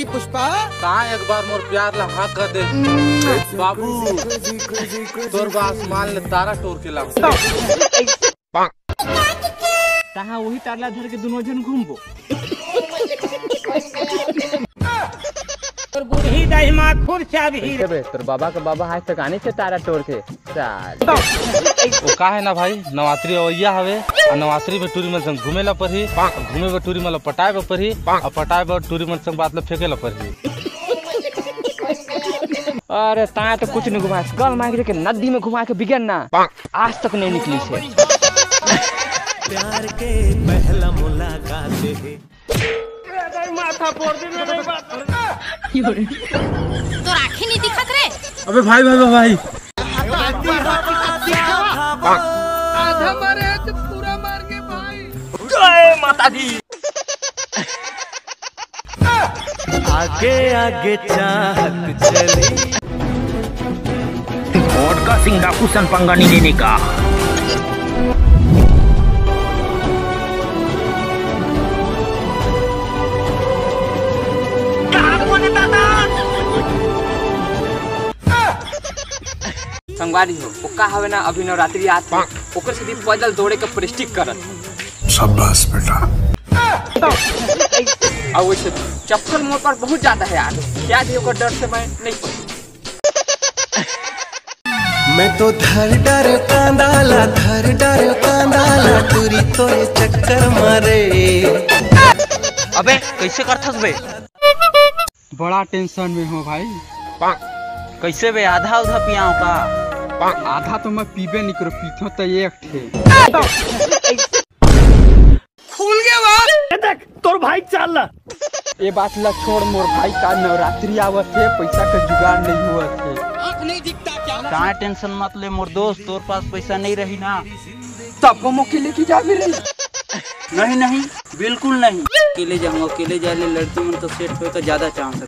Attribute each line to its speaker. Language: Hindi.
Speaker 1: पुष्पा
Speaker 2: कहाँ एक बार मोर प्यार ला हाँ कर दे बाबू तोर बास मान ले तारा टोर के ला
Speaker 3: तहाँ वही तारला धर के दोनों जन घूमबो और बूढ़ी दाहिमा खुर्चा भी
Speaker 4: तोर बाबा का बाबा आज तक आने से तारा टोर के चाल
Speaker 2: वो का है ना भाई नवरात्रि अवैया हवे और नवरात्रि में टूरी मन संग घूमे ला पड़ही घूमे में टूरी मन पटाए में पड़ही और पटाए में टूरी मन संग बात ला फेंके ला पड़ही।
Speaker 4: अरे ता तो कुछ नहीं घुमा कल मांग के नदी में घुमा के बिगन ना आज तक नहीं निकली से
Speaker 5: प्यार के पहला मुलाकात है
Speaker 3: माथा फोड़ दे मेरे बात
Speaker 6: तो आँखें नहीं दिखत रे।
Speaker 2: अबे भाई भाई भाई
Speaker 3: आधा मारे तो पूरा मार के भाई
Speaker 4: जय माता दी।
Speaker 5: आगे आगे चाहत चले
Speaker 3: और का सिंगापुर सन पंगा नहीं लेने का।
Speaker 4: संगवारी हो ओका हवे ना अभी नवरात्रि आत ओकर से पैदल दौड़े के प्रैक्टिस करत
Speaker 7: शाबाश बेटा।
Speaker 4: और वैसे चप्पल मोड़ पर बहुत ज्यादा है यार क्या दी ओकर डर से मैं नहीं
Speaker 5: मैं तो धर डर कांदाला टूरी तोरे चक्कर मारे।
Speaker 4: अबे कैसे करथस बे
Speaker 3: बड़ा टेंशन में हो भाई
Speaker 4: कैसे बे आधा उधा पियाओ का
Speaker 3: आधा तो मैं पीबे नहीं करो पीतो तो एक थे
Speaker 1: खुल गया बात
Speaker 3: देख तोर भाई चल ये बात ला छोड़ मोर भाई का नवरात्रि आवत है पैसा का जुगाड़ नहीं हुआ थे
Speaker 1: आँख नहीं दिखता क्या
Speaker 4: कहाँ टेंशन मत ले मोर दोस्त तोर पास पैसा नहीं रही ना
Speaker 3: तब हम अकेले की जा भी रही
Speaker 4: नहीं बिल्कुल नहीं अकेले जाऊंगा अकेले जाने लड़की मन तो सेट होए का ज्यादा चांस है।